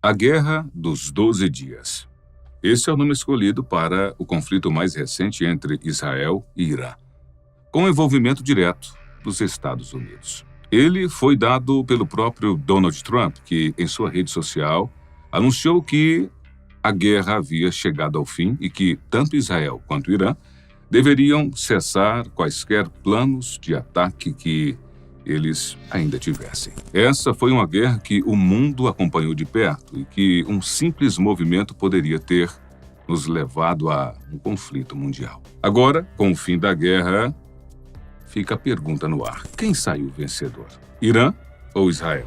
A Guerra dos 12 Dias. Esse é o nome escolhido para o conflito mais recente entre Israel e Irã, com envolvimento direto dos Estados Unidos. Ele foi dado pelo próprio Donald Trump, que, em sua rede social, anunciou que a guerra havia chegado ao fim e que tanto Israel quanto Irã deveriam cessar quaisquer planos de ataque que eles ainda tivessem. Essa foi uma guerra que o mundo acompanhou de perto e que um simples movimento poderia ter nos levado a um conflito mundial. Agora, com o fim da guerra, fica a pergunta no ar: quem saiu vencedor? Irã ou Israel?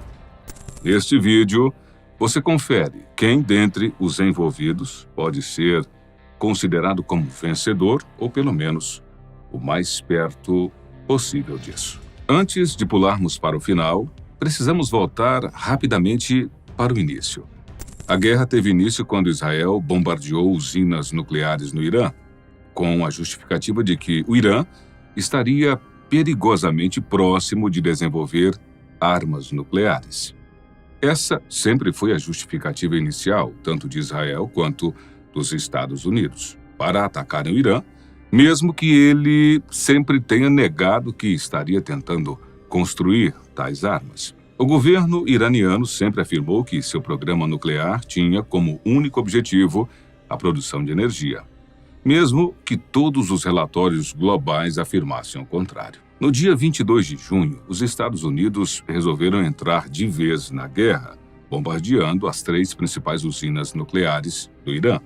Neste vídeo, você confere quem dentre os envolvidos pode ser considerado como vencedor ou, pelo menos, o mais perto possível disso. Antes de pularmos para o final, precisamos voltar rapidamente para o início. A guerra teve início quando Israel bombardeou usinas nucleares no Irã, com a justificativa de que o Irã estaria perigosamente próximo de desenvolver armas nucleares. Essa sempre foi a justificativa inicial, tanto de Israel quanto dos Estados Unidos, para atacarem o Irã, mesmo que ele sempre tenha negado que estaria tentando construir tais armas. O governo iraniano sempre afirmou que seu programa nuclear tinha como único objetivo a produção de energia, mesmo que todos os relatórios globais afirmassem o contrário. No dia 22 de junho, os Estados Unidos resolveram entrar de vez na guerra, bombardeando as 3 principais usinas nucleares do Irã: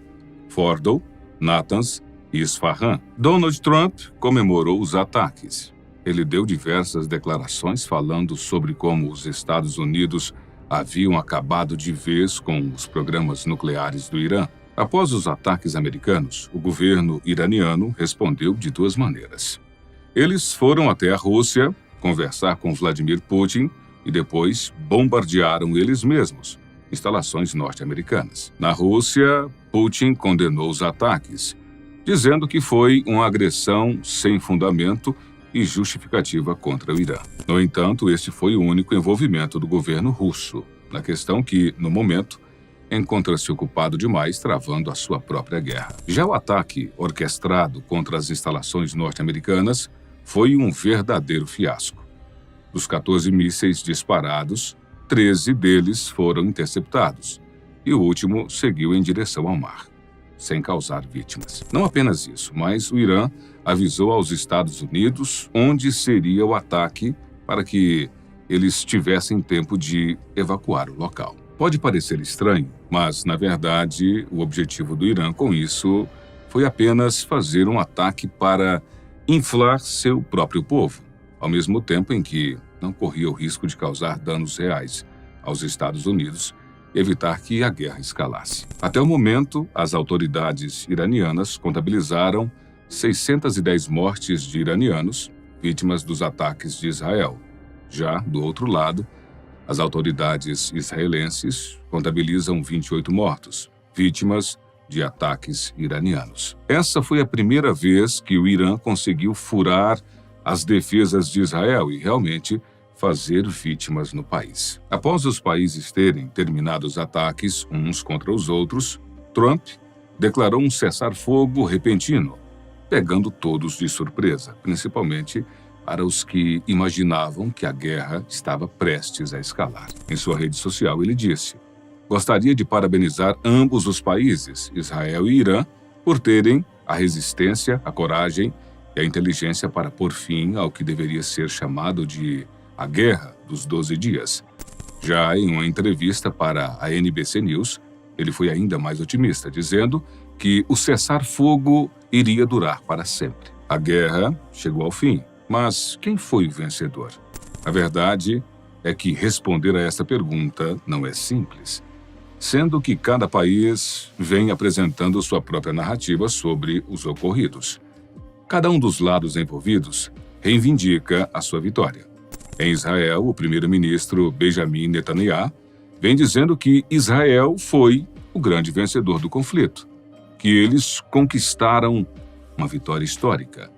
Fordow, Natanz e Isfahan. Donald Trump comemorou os ataques. Ele deu diversas declarações falando sobre como os Estados Unidos haviam acabado de vez com os programas nucleares do Irã. Após os ataques americanos, o governo iraniano respondeu de 2 maneiras. Eles foram até a Rússia conversar com Vladimir Putin e depois bombardearam eles mesmos instalações norte-americanas. Na Rússia, Putin condenou os ataques, dizendo que foi uma agressão sem fundamento e justificativa contra o Irã. No entanto, este foi o único envolvimento do governo russo na questão que, no momento, encontra-se ocupado demais travando a sua própria guerra. Já o ataque orquestrado contra as instalações norte-americanas foi um verdadeiro fiasco. Dos 14 mísseis disparados, 13 deles foram interceptados e o último seguiu em direção ao mar, sem causar vítimas. Não apenas isso, mas o Irã avisou aos Estados Unidos onde seria o ataque para que eles tivessem tempo de evacuar o local. Pode parecer estranho, mas, na verdade, o objetivo do Irã com isso foi apenas fazer um ataque para inflar seu próprio povo, ao mesmo tempo em que não corria o risco de causar danos reais aos Estados Unidos e evitar que a guerra escalasse. Até o momento, as autoridades iranianas contabilizaram 610 mortes de iranianos, vítimas dos ataques de Israel. Já, do outro lado, as autoridades israelenses contabilizam 28 mortos, vítimas de ataques iranianos. Essa foi a primeira vez que o Irã conseguiu furar as defesas de Israel e realmente fazer vítimas no país. Após os países terem terminado os ataques uns contra os outros, Trump declarou um cessar-fogo repentino, pegando todos de surpresa, principalmente para os que imaginavam que a guerra estava prestes a escalar. Em sua rede social, ele disse: "Gostaria de parabenizar ambos os países, Israel e Irã, por terem a resistência, a coragem e a inteligência para pôr fim ao que deveria ser chamado de a Guerra dos 12 Dias." Já em uma entrevista para a NBC News, ele foi ainda mais otimista, dizendo que o cessar-fogo iria durar para sempre. A guerra chegou ao fim, mas quem foi o vencedor? A verdade é que responder a essa pergunta não é simples, sendo que cada país vem apresentando sua própria narrativa sobre os ocorridos. Cada um dos lados envolvidos reivindica a sua vitória. Em Israel, o primeiro-ministro Benjamin Netanyahu vem dizendo que Israel foi o grande vencedor do conflito, que eles conquistaram uma vitória histórica,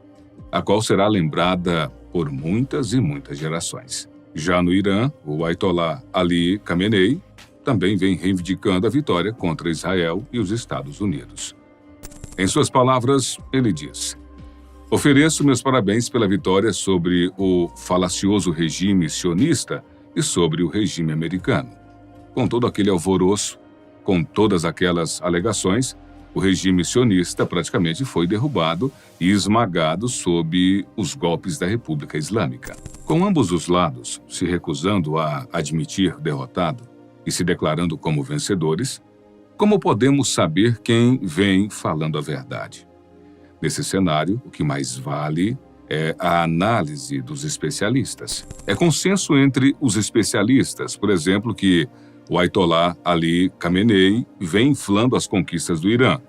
a qual será lembrada por muitas e muitas gerações. Já no Irã, o Ayatollah Ali Khamenei também vem reivindicando a vitória contra Israel e os Estados Unidos. Em suas palavras, ele diz: "Ofereço meus parabéns pela vitória sobre o falacioso regime sionista e sobre o regime americano. Com todo aquele alvoroço, com todas aquelas alegações, o regime sionista praticamente foi derrubado e esmagado sob os golpes da República Islâmica. Com ambos os lados se recusando a admitir derrotado e se declarando como vencedores, como podemos saber quem vem falando a verdade? Nesse cenário, o que mais vale é a análise dos especialistas. É consenso entre os especialistas, por exemplo, que o Ayatollah Ali Khamenei vem inflando as conquistas do Irã,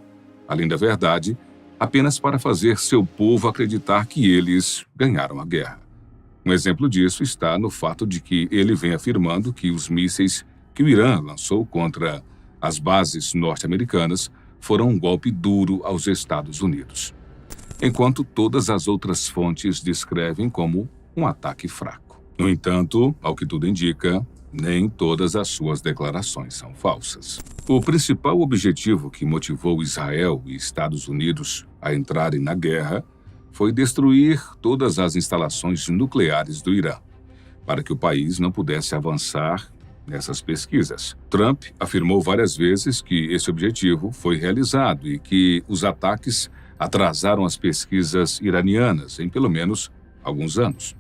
além da verdade, apenas para fazer seu povo acreditar que eles ganharam a guerra. Um exemplo disso está no fato de que ele vem afirmando que os mísseis que o Irã lançou contra as bases norte-americanas foram um golpe duro aos Estados Unidos, enquanto todas as outras fontes descrevem como um ataque fraco. No entanto, ao que tudo indica, nem todas as suas declarações são falsas. O principal objetivo que motivou Israel e Estados Unidos a entrarem na guerra foi destruir todas as instalações nucleares do Irã, para que o país não pudesse avançar nessas pesquisas. Trump afirmou várias vezes que esse objetivo foi realizado e que os ataques atrasaram as pesquisas iranianas em pelo menos alguns anos.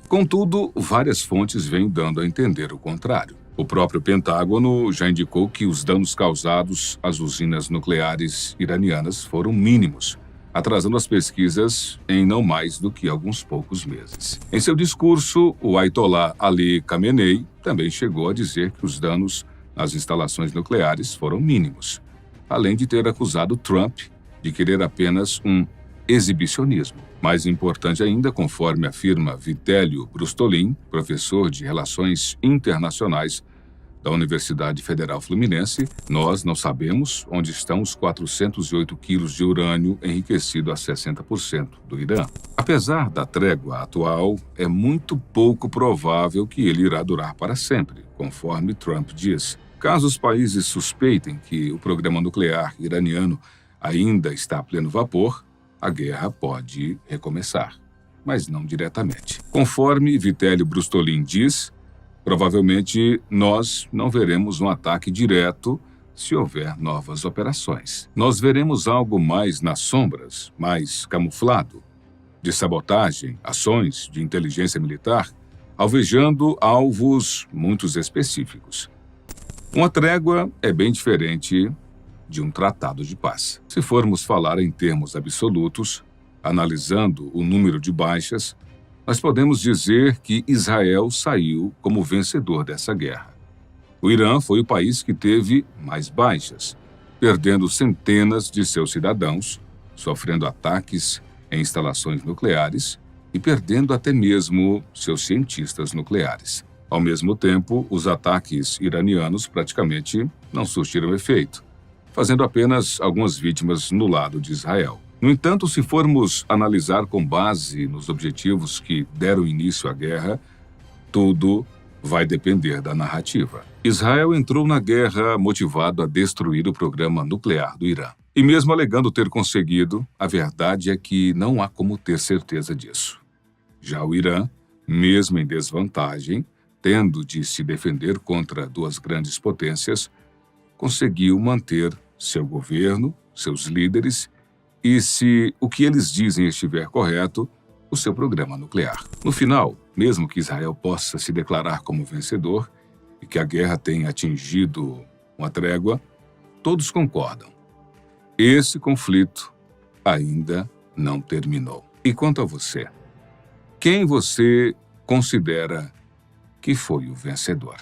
Contudo, várias fontes vêm dando a entender o contrário. O próprio Pentágono já indicou que os danos causados às usinas nucleares iranianas foram mínimos, atrasando as pesquisas em não mais do que alguns poucos meses. Em seu discurso, o Ayatollah Ali Khamenei também chegou a dizer que os danos nas instalações nucleares foram mínimos, além de ter acusado Trump de querer apenas um exibicionismo. Mais importante ainda, conforme afirma Vitélio Brustolin, professor de Relações Internacionais da Universidade Federal Fluminense, nós não sabemos onde estão os 408 quilos de urânio enriquecido a 60% do Irã. Apesar da trégua atual, é muito pouco provável que ele irá durar para sempre, conforme Trump diz. Caso os países suspeitem que o programa nuclear iraniano ainda está a pleno vapor, a guerra pode recomeçar, mas não diretamente. Conforme Vitélio Brustolin diz, provavelmente nós não veremos um ataque direto se houver novas operações. Nós veremos algo mais nas sombras, mais camuflado, de sabotagem, ações de inteligência militar, alvejando alvos muito específicos. Uma trégua é bem diferente de um tratado de paz. Se formos falar em termos absolutos, analisando o número de baixas, nós podemos dizer que Israel saiu como vencedor dessa guerra. O Irã foi o país que teve mais baixas, perdendo centenas de seus cidadãos, sofrendo ataques em instalações nucleares e perdendo até mesmo seus cientistas nucleares. Ao mesmo tempo, os ataques iranianos praticamente não surtiram efeito, fazendo apenas algumas vítimas no lado de Israel. No entanto, se formos analisar com base nos objetivos que deram início à guerra, tudo vai depender da narrativa. Israel entrou na guerra motivado a destruir o programa nuclear do Irã. E mesmo alegando ter conseguido, a verdade é que não há como ter certeza disso. Já o Irã, mesmo em desvantagem, tendo de se defender contra duas grandes potências, conseguiu manter seu governo, seus líderes e, se o que eles dizem estiver correto, o seu programa nuclear. No final, mesmo que Israel possa se declarar como vencedor e que a guerra tenha atingido uma trégua, todos concordam. Esse conflito ainda não terminou. E quanto a você? Quem você considera que foi o vencedor?